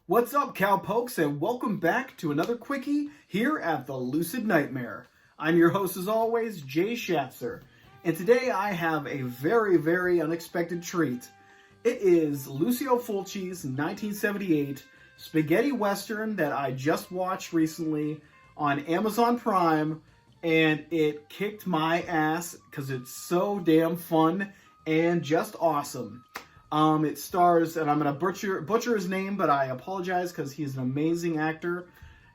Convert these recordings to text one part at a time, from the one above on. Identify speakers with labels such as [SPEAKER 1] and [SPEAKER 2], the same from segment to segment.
[SPEAKER 1] What's up, cowpokes, and welcome back to another Quickie here at the Lucid Nightmare. I'm your host, as always, Jay Schatzer, and today I have a very unexpected treat. It is Lucio Fulci's 1978 spaghetti western that I just watched recently on Amazon Prime, and it kicked my ass because it's so damn fun and just awesome. It stars, and I'm going to butcher his name, but I apologize because he's an amazing actor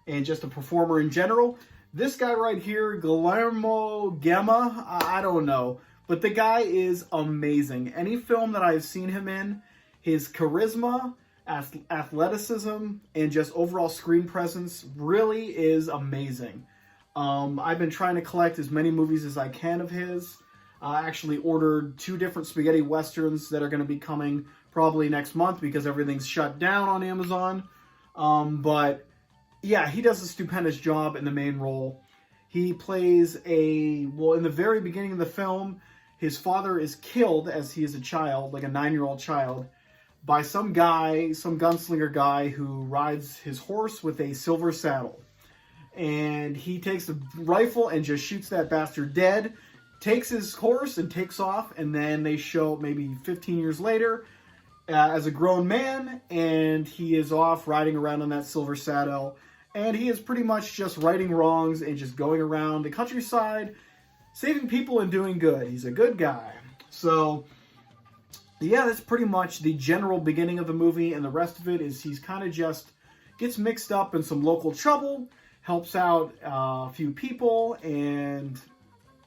[SPEAKER 1] and just a performer in general. This guy right here, Guillermo Gemma, I don't know, but the guy is amazing. Any film that I've seen him in, his charisma, athleticism, and just overall screen presence really is amazing. I've been trying to collect as many movies as I can of his. I actually ordered 2 different spaghetti westerns that are going to be coming probably next month because everything's shut down on Amazon. But yeah, he does a stupendous job in the main role. He plays in the very beginning of the film, his father is killed as he is a child, like a 9-year-old child, by some gunslinger guy who rides his horse with a silver saddle. And he takes a rifle and just shoots that bastard dead, takes his horse and takes off, and then they show maybe 15 years later as a grown man, and he is off riding around on that silver saddle, and he is pretty much just righting wrongs and just going around the countryside, saving people and doing good. He's a good guy. So, yeah, that's pretty much the general beginning of the movie, and the rest of it is he's kind of just gets mixed up in some local trouble, helps out a few people, and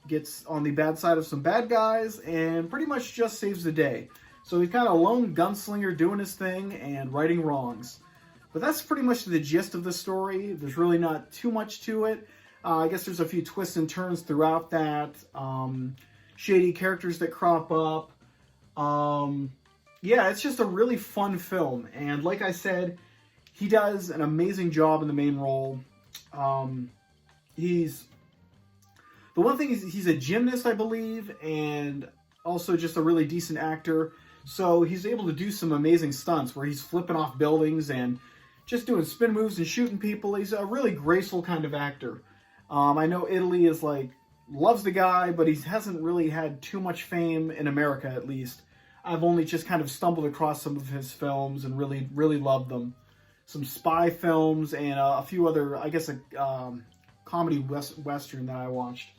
[SPEAKER 1] gets on the bad side of some bad guys, and pretty much just saves the day. So he's kind of a lone gunslinger doing his thing and righting wrongs. But that's pretty much the gist of the story. There's really not too much to it. I guess there's a few twists and turns throughout that. Shady characters that crop up. Yeah, it's just a really fun film. And like I said, he does an amazing job in the main role. The one thing is he's a gymnast, I believe, and also just a really decent actor. So he's able to do some amazing stunts where he's flipping off buildings and just doing spin moves and shooting people. He's a really graceful kind of actor. I know Italy is loves the guy, but he hasn't really had too much fame in America, at least. I've only just kind of stumbled across some of his films and really loved them. Some spy films and a few other, I guess, a comedy western that I watched.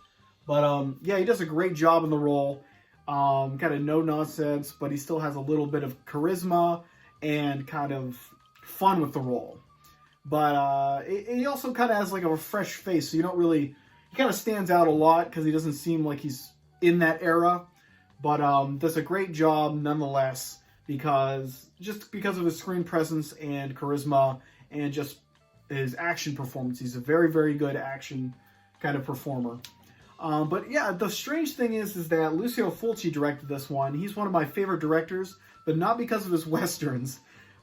[SPEAKER 1] But, yeah, he does a great job in the role. Kind of no-nonsense, but he still has a little bit of charisma and kind of fun with the role. But he also kind of has, a fresh face, so you don't really... He kind of stands out a lot because he doesn't seem like he's in that era. But does a great job nonetheless because of his screen presence and charisma and just his action performance. He's a very good action kind of performer. But yeah, the strange thing is that Lucio Fulci directed this one. He's one of my favorite directors, but not because of his westerns.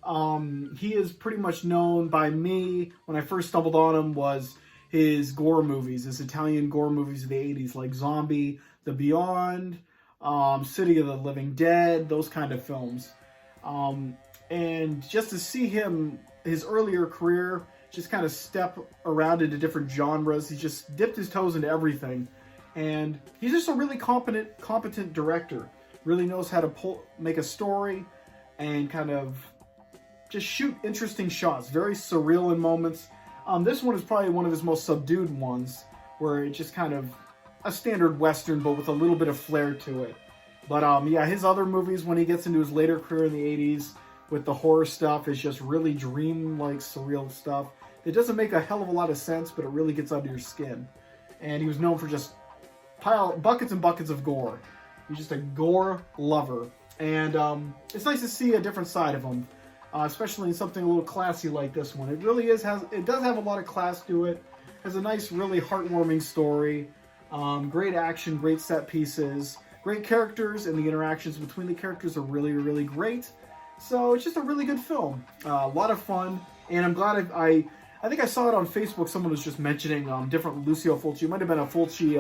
[SPEAKER 1] He is pretty much known by me, when I first stumbled on him, was his gore movies, his Italian gore movies of the 80s, like Zombie, The Beyond, City of the Living Dead, those kind of films. And just to see his earlier career, just kind of step around into different genres, he just dipped his toes into everything. And he's just a really competent director. Really knows how to make a story and kind of just shoot interesting shots. Very surreal in moments. This one is probably one of his most subdued ones, where it's just kind of a standard western, but with a little bit of flair to it. But yeah, his other movies, when he gets into his later career in the 80s, with the horror stuff, is just really dream-like, surreal stuff. It doesn't make a hell of a lot of sense, but it really gets under your skin. And he was known for just buckets and buckets of gore. He's just a gore lover. And it's nice to see a different side of him, especially in something a little classy like this one. It really does have a lot of class to it. Has a nice, really heartwarming story. Great action, great set pieces, great characters, and the interactions between the characters are really great. So it's just a really good film. A lot of fun, and I'm glad I think I saw it on Facebook. Someone was just mentioning different Lucio Fulci. It might have been a Fulci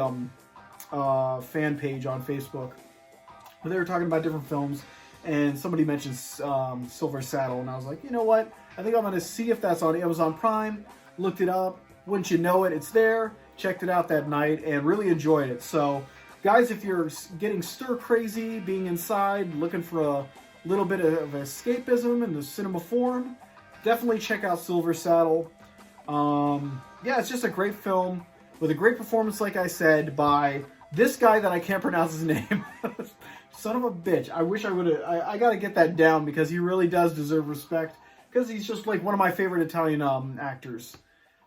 [SPEAKER 1] fan page on Facebook. But they were talking about different films, and somebody mentioned Silver Saddle, and I was like, you know what? I think I'm going to see if that's on Amazon Prime. Looked it up. Wouldn't you know it, it's there. Checked it out that night and really enjoyed it. So, guys, if you're getting stir crazy, being inside, looking for a little bit of escapism in the cinema form, definitely check out Silver Saddle. Yeah, it's just a great film with a great performance, like I said, by this guy that I can't pronounce his name. Son of a bitch. I wish I would have. I got to get that down because he really does deserve respect because he's just like one of my favorite Italian actors.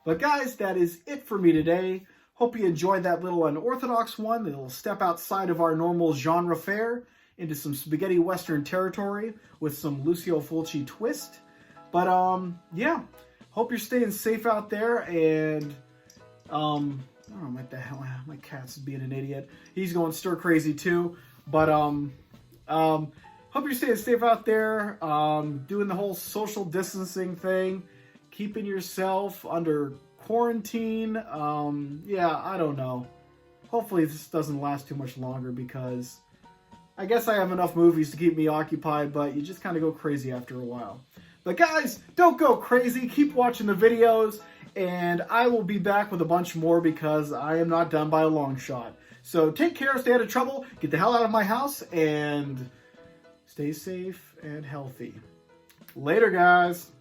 [SPEAKER 1] But guys, that is it for me today. Hope you enjoyed that little unorthodox one. It'll step outside of our normal genre fare into some spaghetti western territory with some Lucio Fulci twist. But yeah, hope you're staying safe out there. And I don't know what the hell, my cat's being an idiot. He's going stir crazy too. But hope you're staying safe out there. Doing the whole social distancing thing. Keeping yourself under quarantine. Yeah, I don't know. Hopefully this doesn't last too much longer because I guess I have enough movies to keep me occupied, but you just kind of go crazy after a while. But guys, don't go crazy. Keep watching the videos, and I will be back with a bunch more because I am not done by a long shot. So take care, stay out of trouble, get the hell out of my house, and stay safe and healthy. Later, guys.